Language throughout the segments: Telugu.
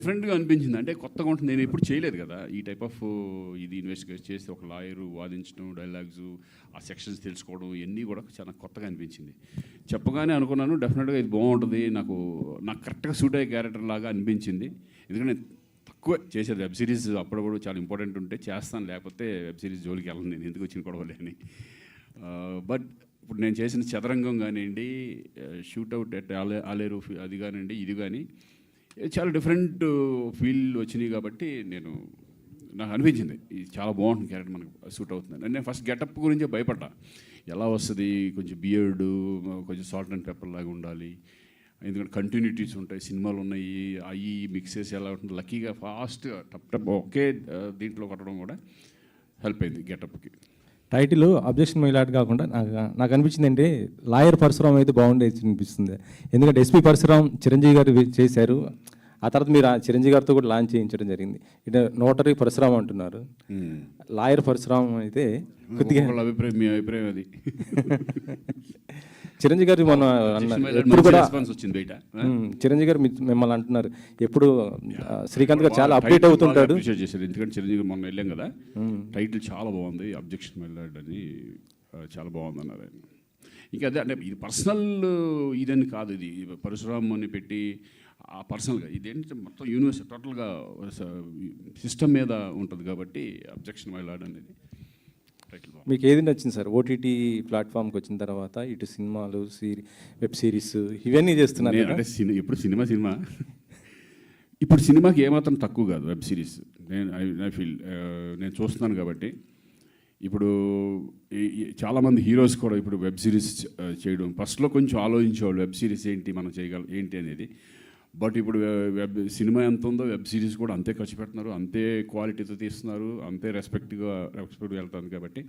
డిఫరెంట్గా అనిపించింది. అంటే కొత్తగా ఉంటుంది. నేను ఎప్పుడు చేయలేదు కదా ఈ టైప్ ఆఫ్ ఇది ఇన్వెస్టిగేట్ చేసి ఒక లాయరు వాదించడం, డైలాగ్స్, ఆ సెక్షన్స్ తెలుసుకోవడం ఇవన్నీ కూడా చాలా కొత్తగా అనిపించింది. చెప్పగానే అనుకున్నాను డెఫినెట్గా ఇది బాగుంటుంది, నాకు కరెక్ట్గా సూట్ అయ్యే క్యారెక్టర్ లాగా అనిపించింది. ఎందుకంటే తక్కువ చేసేది వెబ్ సిరీస్ అప్పుడప్పుడు చాలా ఇంపార్టెంట్ ఉంటే చేస్తాను, లేకపోతే వెబ్ సిరీస్ జోలికి వెళ్ళను నేను, ఎందుకు వచ్చిన గొడవలే అని. బట్ ఇప్పుడు నేను చేసిన చదరంగం కానివ్వండి, షూట్అవుట్ ఎట్ ఆలేరు అది కానివ్వండి, ఇది కానీ చాలా డిఫరెంట్ ఫీల్ వచ్చినాయి. కాబట్టి నాకు అనిపించింది ఇది చాలా బాగుంటుంది, క్యారెక్టర్ మనకు సూట్ అవుతుంది. నేను ఫస్ట్ గెటప్ గురించే భయపడ్డా, ఎలా వస్తుంది, కొంచెం బియర్డు, కొంచెం సాల్ట్ అండ్ పెప్పర్ లాగా ఉండాలి, ఎందుకంటే కంటిన్యూటీస్ ఉంటాయి, సినిమాలు ఉన్నాయి, అవి మిక్స్ చేసి ఎలా ఉంటుంది. లక్కీగా ఫాస్ట్గా టప్ ఒకే దీంట్లో కొట్టడం కూడా హెల్ప్ అయింది గెటప్కి. టైటిల్ అబ్జెక్షన్ మైలాట్ కాకుండా నాకు అనిపించింది అంటే లాయర్ పరశురామ్ అయితే బాగుండేది అనిపిస్తుంది. ఎందుకంటే ఎస్పీ పరశురామ్ చిరంజీవి గారు చేశారు, ఆ తర్వాత మీరు ఆ చిరంజీవి గారితో కూడా లాంచ్ చేయించడం జరిగింది. ఇటు నోటరీ పరశురామ్ అంటున్నారు, లాయర్ పరశురామ్ అయితే కొద్దిగా అభిప్రాయం, మీ అభిప్రాయం అది. చిరంజీవి గారు మొన్న ఎప్పుడు కూడా చిరంజీవి గారు మిమ్మల్ని అంటున్నారు, ఎప్పుడు శ్రీకాంత్ గారు చాలా అప్డేట్ అవుతుంటాడు. చేశారు, ఎందుకంటే చిరంజీవి మొన్న వెళ్ళాం కదా, టైటిల్ చాలా బాగుంది, అబ్జెక్షన్ మైలాట్ అని చాలా బాగుంది అన్నారు ఆయన. ఇంకా అదే అంటే ఇది పర్సనల్ ఇదని కాదు, ఇది పరశురామ్ అని పెట్టి ఆ పర్సనల్గా ఇదేంటంటే మొత్తం యూనివర్స్ టోటల్గా సిస్టమ్ మీద ఉంటుంది కాబట్టి అబ్జెక్షన్ మైలాట్ అనేది. మీకు ఏది నచ్చింది సార్ ఓటీటీ ప్లాట్ఫామ్కి వచ్చిన తర్వాత? ఇటు సినిమాలు, వెబ్ సిరీస్ ఇవన్నీ చేస్తున్నారు అంటే ఎప్పుడు సినిమా ఇప్పుడు సినిమాకి ఏమాత్రం తక్కువ కాదు వెబ్ సిరీస్. ఐ ఫీల్ నేను చూస్తున్నాను కాబట్టి. ఇప్పుడు చాలామంది హీరోస్ కూడా ఇప్పుడు వెబ్ సిరీస్ చేయడం, ఫస్ట్లో కొంచెం ఆలోచించేవాళ్ళు వెబ్ సిరీస్ ఏంటి, మనం చేయగలం ఏంటి అనేది. బట్ ఇప్పుడు సినిమా ఎంత ఉందో వెబ్ సిరీస్ కూడా అంతే ఖర్చు పెడుతున్నారు, అంతే క్వాలిటీతో తీస్తున్నారు, అంతే రెస్పెక్ట్గా వెళ్తుంది. కాబట్టి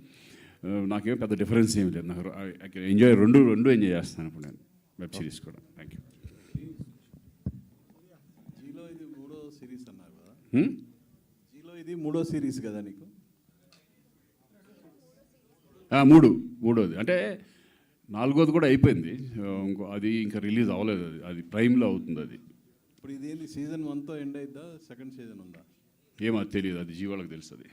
నాకేం పెద్ద డిఫరెన్స్ ఏమి లేదు. నాకు ఎంజాయ్ రెండు ఎంజాయ్ చేస్తాను ఇప్పుడు నేను వెబ్ సిరీస్ కూడా. Thank you. జీలో ఇది మూడో సిరీస్ అన్నారు కదా, జీలో ఇది మూడో సిరీస్ కదా నీకు? మూడోది అంటే నాలుగోది కూడా అయిపోయింది, అది ఇంకా రిలీజ్ అవ్వలేదు. అది ప్రైమ్లో అవుతుంది. అది ఇప్పుడు ఇదేంటి సీజన్ 1తో ఎండ్ అయిద్దా, సెకండ్ సీజన్ ఉందా? ఏమో తెలియదు, అది జీవాళ్ళకి తెలుస్తుంది,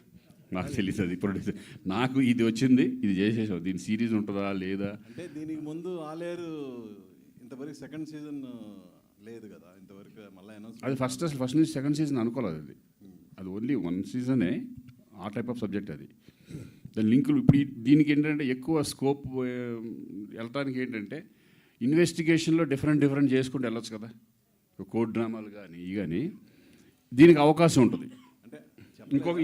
నాకు తెలియదు. అది ఇప్పుడు నాకు ఇది వచ్చింది, ఇది చేసేసాం, దీని సిరీస్ ఉంటుందా లేదా అంటే. దీనికి ముందు ఆలేరు ఇంతవరకు సెకండ్ సీజన్ లేదు కదా ఇంతవరకు, మళ్ళీ అనౌన్స్. అది ఫస్ట్ నుంచి సెకండ్ సీజన్ అనుకోలేదు. అది ఓన్లీ 1 సీజనే, ఆ టైప్ ఆఫ్ సబ్జెక్ట్ అది. దాని లింకులు ఇప్పుడు దీనికి ఏంటంటే ఎక్కువ స్కోప్ వెళ్ళటానికి ఏంటంటే ఇన్వెస్టిగేషన్లో డిఫరెంట్ చేసుకుంటూ వెళ్ళొచ్చు కదా, కోర్ట్ డ్రామాలు కానీ ఇవి కానీ. దీనికి అవకాశం ఉంటుంది, అంటే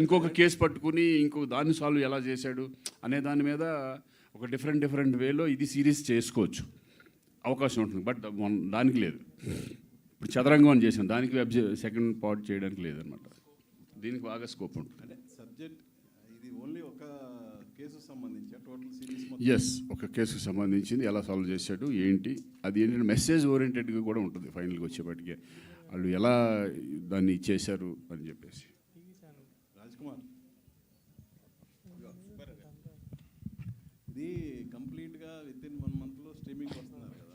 ఇంకొక కేసు పట్టుకుని ఇంకొక దాన్ని సాల్వ్ ఎలా చేశాడు అనే దాని మీద ఒక డిఫరెంట్ వేలో ఇది సిరీస్ చేసుకోవచ్చు, అవకాశం ఉంటుంది. బట్ దానికి లేదు. ఇప్పుడు చదరంగం అని చేసాం, దానికి సెకండ్ పార్ట్ చేయడానికి లేదనమాట. దీనికి బాగా స్కోప్ ఉంటుంది. అంటే సబ్జెక్ట్ ఇది ఓన్లీ ఒక కేసుకు సంబంధించి టోటల్ సిరీస్? ఎస్, ఒక కేసుకు సంబంధించింది, ఎలా సాల్వ్ చేశాడు ఏంటి, అది ఏంటంటే మెసేజ్ ఓరియంటెడ్గా కూడా ఉంటుంది ఫైనల్గా వచ్చేప్పటికే, వాళ్ళు ఎలా దాన్ని ఇచ్చేశారు అని చెప్పేసి. రాజ్కుమార్, ఇది కంప్లీట్గా విత్ ఇన్ 1 monthలో స్ట్రీమింగ్ వస్తుంది.